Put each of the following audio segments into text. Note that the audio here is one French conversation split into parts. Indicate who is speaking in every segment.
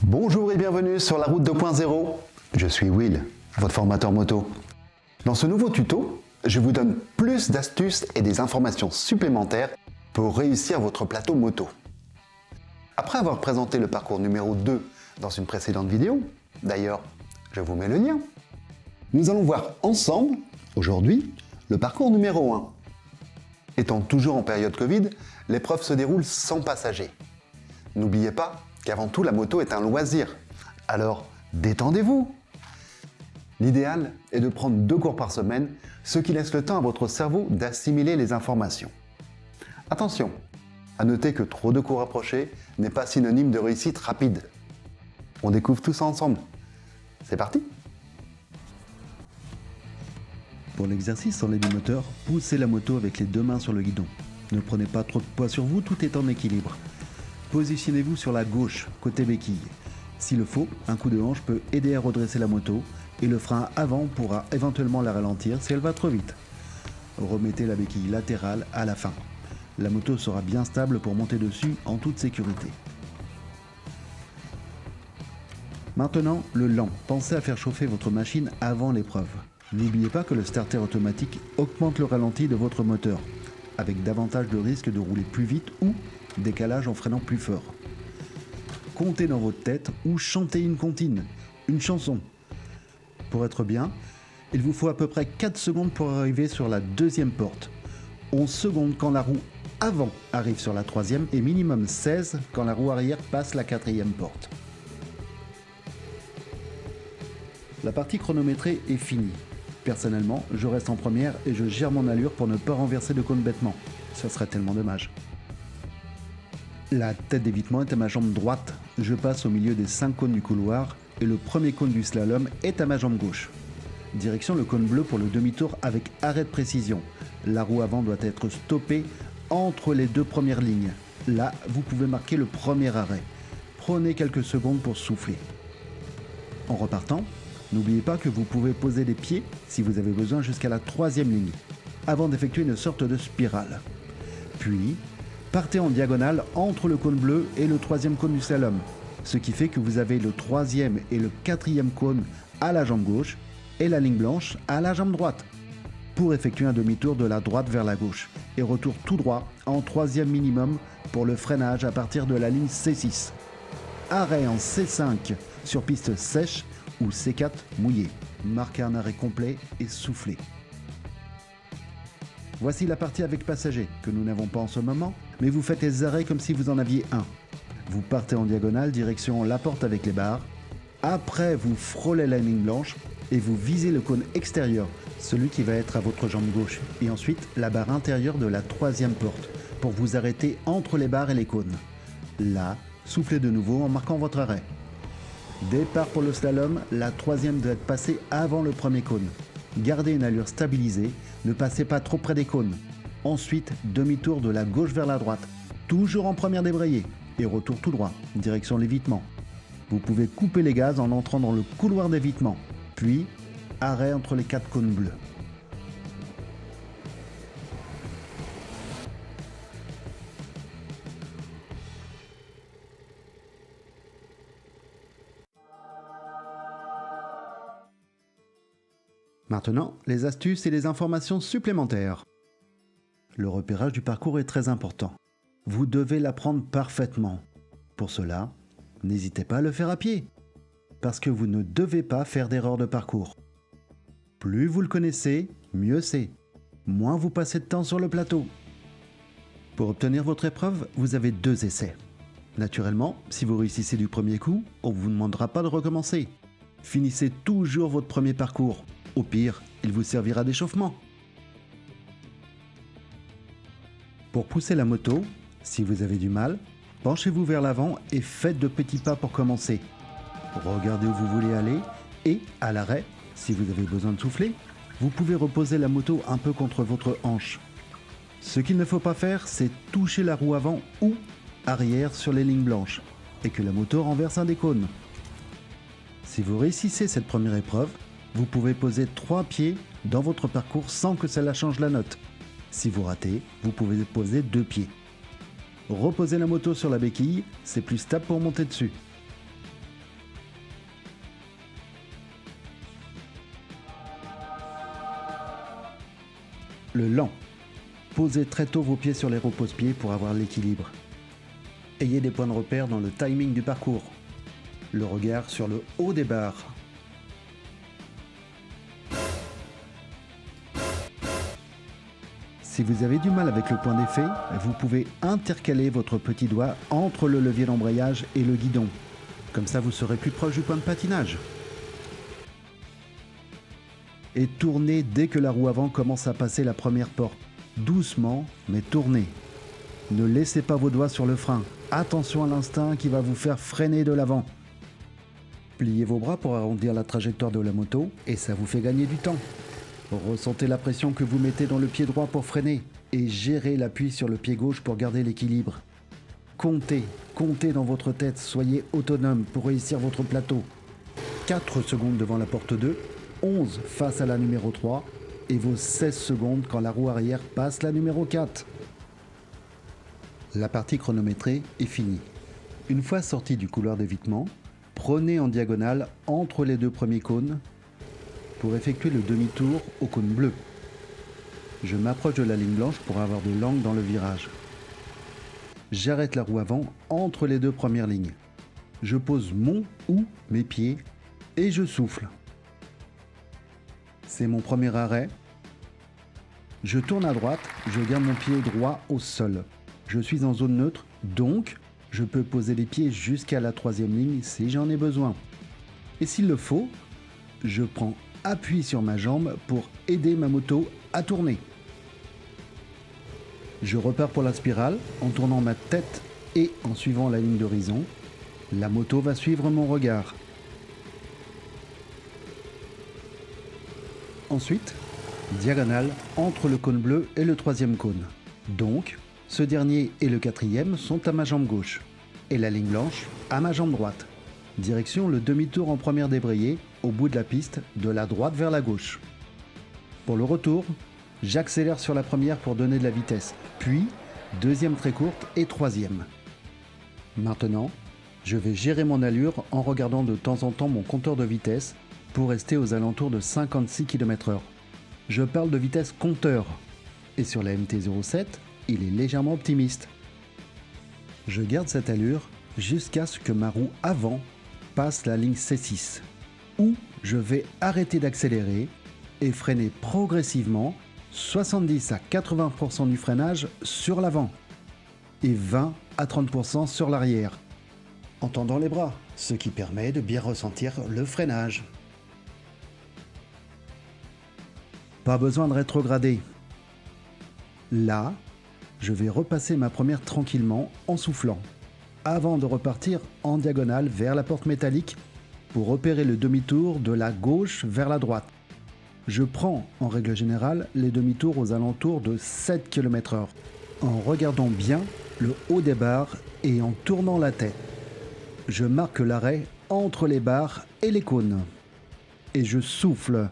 Speaker 1: Bonjour et bienvenue sur la route 2.0. Je suis Will, votre formateur moto. Dans ce nouveau tuto, je vous donne plus d'astuces et des informations supplémentaires pour réussir votre plateau moto. Après avoir présenté le parcours numéro 2 dans une précédente vidéo, d'ailleurs, je vous mets le lien, nous allons voir ensemble, aujourd'hui, le parcours numéro 1. Étant toujours en période Covid, l'épreuve se déroule sans passagers. N'oubliez pas qu'avant tout, la moto est un loisir. Alors, détendez-vous! L'idéal est de prendre 2 cours par semaine, ce qui laisse le temps à votre cerveau d'assimiler les informations. Attention, à noter que trop de cours rapprochés n'est pas synonyme de réussite rapide. On découvre tout ça ensemble. C'est parti!
Speaker 2: Pour l'exercice en levier moteur, poussez la moto avec les 2 mains sur le guidon. Ne prenez pas trop de poids sur vous, tout est en équilibre. Positionnez-vous sur la gauche, côté béquille. S'il le faut, un coup de hanche peut aider à redresser la moto et le frein avant pourra éventuellement la ralentir si elle va trop vite. Remettez la béquille latérale à la fin. La moto sera bien stable pour monter dessus en toute sécurité. Maintenant, le lent. Pensez à faire chauffer votre machine avant l'épreuve. N'oubliez pas que le starter automatique augmente le ralenti de votre moteur, avec davantage de risques de rouler plus vite ou décalage en freinant plus fort. Comptez dans votre tête ou chantez une comptine, une chanson. Pour être bien, il vous faut à peu près 4 secondes pour arriver sur la 2e porte, 11 secondes quand la roue avant arrive sur la 3e et minimum 16 quand la roue arrière passe la 4e porte. La partie chronométrée est finie. Personnellement, je reste en première et je gère mon allure pour ne pas renverser de cône bêtement. Ça serait tellement dommage. La tête d'évitement est à ma jambe droite. Je passe au milieu des 5 cônes du couloir et le premier cône du slalom est à ma jambe gauche. Direction le cône bleu pour le demi-tour avec arrêt de précision. La roue avant doit être stoppée entre les 2 premières lignes. Là, vous pouvez marquer le premier arrêt. Prenez quelques secondes pour souffler. En repartant, n'oubliez pas que vous pouvez poser les pieds si vous avez besoin jusqu'à la 3e ligne, avant d'effectuer une sorte de spirale. Puis, partez en diagonale entre le cône bleu et le 3e cône du slalom, ce qui fait que vous avez le 3e et le 4e cône à la jambe gauche et la ligne blanche à la jambe droite, pour effectuer un demi-tour de la droite vers la gauche et retour tout droit en 3e minimum pour le freinage à partir de la ligne C6. Arrêt en C5 sur piste sèche ou C4 mouillé. Marquez un arrêt complet et soufflez. Voici la partie avec passager, que nous n'avons pas en ce moment, mais vous faites les arrêts comme si vous en aviez un. Vous partez en diagonale, direction la porte avec les barres. Après, vous frôlez la ligne blanche et vous visez le cône extérieur, celui qui va être à votre jambe gauche, et ensuite la barre intérieure de la 3e porte, pour vous arrêter entre les barres et les cônes. Là, soufflez de nouveau en marquant votre arrêt. Départ pour le slalom, la 3e doit être passée avant le premier cône. Gardez une allure stabilisée, ne passez pas trop près des cônes. Ensuite, demi-tour de la gauche vers la droite, toujours en première débrayée, et retour tout droit, direction l'évitement. Vous pouvez couper les gaz en entrant dans le couloir d'évitement, puis arrêt entre les 4 cônes bleus. Maintenant, les astuces et les informations supplémentaires. Le repérage du parcours est très important. Vous devez l'apprendre parfaitement. Pour cela, n'hésitez pas à le faire à pied, parce que vous ne devez pas faire d'erreur de parcours. Plus vous le connaissez, mieux c'est. Moins vous passez de temps sur le plateau. Pour obtenir votre épreuve, vous avez 2 essais. Naturellement, si vous réussissez du premier coup, on ne vous demandera pas de recommencer. Finissez toujours votre premier parcours. Au pire, il vous servira d'échauffement. Pour pousser la moto, si vous avez du mal, penchez-vous vers l'avant et faites de petits pas pour commencer. Regardez où vous voulez aller et, à l'arrêt, si vous avez besoin de souffler, vous pouvez reposer la moto un peu contre votre hanche. Ce qu'il ne faut pas faire, c'est toucher la roue avant ou arrière sur les lignes blanches et que la moto renverse un des cônes. Si vous réussissez cette première épreuve, vous pouvez poser 3 pieds dans votre parcours sans que cela change la note. Si vous ratez, vous pouvez poser 2 pieds. Reposez la moto sur la béquille, c'est plus stable pour monter dessus. le lent. Posez très tôt vos pieds sur les repose-pieds pour avoir l'équilibre. Ayez des points de repère dans le timing du parcours. Le regard sur le haut des barres. Si vous avez du mal avec le point d'effet, vous pouvez intercaler votre petit doigt entre le levier d'embrayage et le guidon. Comme ça, vous serez plus proche du point de patinage. Et tournez dès que la roue avant commence à passer la première porte. Doucement, mais tournez. Ne laissez pas vos doigts sur le frein. Attention à l'instinct qui va vous faire freiner de l'avant. Pliez vos bras pour arrondir la trajectoire de la moto et ça vous fait gagner du temps. Ressentez la pression que vous mettez dans le pied droit pour freiner et gérez l'appui sur le pied gauche pour garder l'équilibre. Comptez dans votre tête, soyez autonome pour réussir votre plateau. 4 secondes devant la porte 2, 11 face à la numéro 3 et vos 16 secondes quand la roue arrière passe la numéro 4. La partie chronométrée est finie. Une fois sorti du couloir d'évitement, prenez en diagonale entre les deux premiers cônes pour effectuer le demi-tour au cône bleu. Je m'approche de la ligne blanche pour avoir de l'angle dans le virage. J'arrête la roue avant entre les deux premières lignes. Je pose mon ou mes pieds et je souffle. C'est mon premier arrêt. Je tourne à droite, je garde mon pied droit au sol. Je suis en zone neutre, donc je peux poser les pieds jusqu'à la troisième ligne si j'en ai besoin. Et s'il le faut, je prends appui sur ma jambe pour aider ma moto à tourner. Je repars pour la spirale en tournant ma tête et en suivant la ligne d'horizon. La moto va suivre mon regard. Ensuite, diagonale entre le cône bleu et le troisième cône. Donc, ce dernier et le quatrième sont à ma jambe gauche et la ligne blanche à ma jambe droite. Direction le demi-tour en première débrayée au bout de la piste, de la droite vers la gauche. Pour le retour, j'accélère sur la première pour donner de la vitesse, puis deuxième très courte et troisième. Maintenant, je vais gérer mon allure en regardant de temps en temps mon compteur de vitesse pour rester aux alentours de 56 km/h. Je parle de vitesse compteur, et sur la MT-07, il est légèrement optimiste. Je garde cette allure jusqu'à ce que ma roue avant passe la ligne C6, où je vais arrêter d'accélérer et freiner progressivement 70 à 80% du freinage sur l'avant et 20 à 30% sur l'arrière, en tendant les bras, ce qui permet de bien ressentir le freinage. Pas besoin de rétrograder. Là, je vais repasser ma première tranquillement en soufflant, avant de repartir en diagonale vers la porte métallique pour opérer le demi-tour de la gauche vers la droite. Je prends en règle générale les demi-tours aux alentours de 7 km/h, en regardant bien le haut des barres et en tournant la tête. Je marque l'arrêt entre les barres et les cônes. Et je souffle.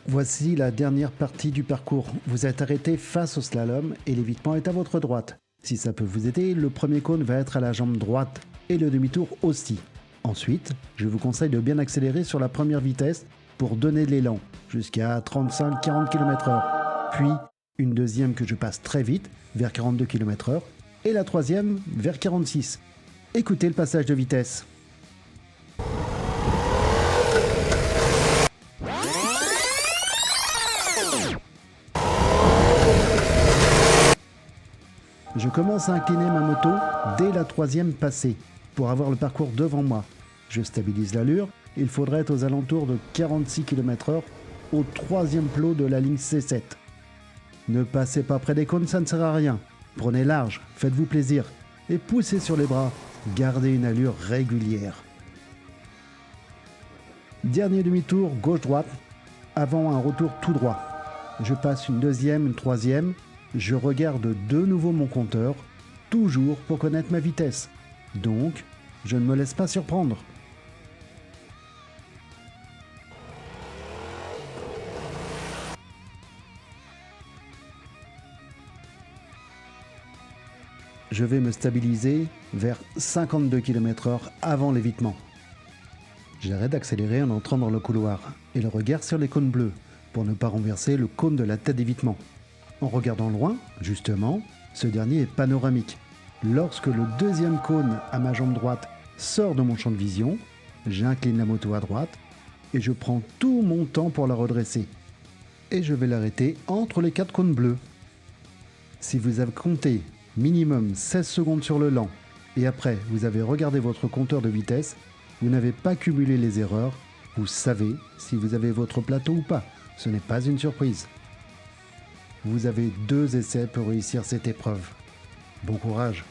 Speaker 2: Voici la dernière partie du parcours. Vous êtes arrêté face au slalom et l'évitement est à votre droite. Si ça peut vous aider, le premier cône va être à la jambe droite et le demi-tour aussi. Ensuite, je vous conseille de bien accélérer sur la première vitesse pour donner de l'élan, jusqu'à 35-40 km/h. Puis, une deuxième que je passe très vite, vers 42 km/h, et la troisième vers 46. Écoutez le passage de vitesse. Je commence à incliner ma moto dès la troisième passée pour avoir le parcours devant moi. Je stabilise l'allure, il faudrait être aux alentours de 46 km/h au troisième plot de la ligne C7. Ne passez pas près des cônes, ça ne sert à rien. Prenez large, faites-vous plaisir et poussez sur les bras. Gardez une allure régulière. Dernier demi-tour gauche-droite, avant un retour tout droit. Je passe une deuxième, une troisième. Je regarde de nouveau mon compteur, toujours pour connaître ma vitesse. Donc, je ne me laisse pas surprendre. Je vais me stabiliser vers 52 km/h avant l'évitement. J'arrête d'accélérer en entrant dans le couloir et le regard sur les cônes bleus pour ne pas renverser le cône de la tête d'évitement. En regardant loin, justement, ce dernier est panoramique. Lorsque le deuxième cône à ma jambe droite sort de mon champ de vision, j'incline la moto à droite et je prends tout mon temps pour la redresser. Et je vais l'arrêter entre les 4 cônes bleus. Si vous avez compté minimum 16 secondes sur le lent et après vous avez regardé votre compteur de vitesse, vous n'avez pas cumulé les erreurs, vous savez si vous avez votre plateau ou pas. Ce n'est pas une surprise. Vous avez 2 essais pour réussir cette épreuve. Bon courage!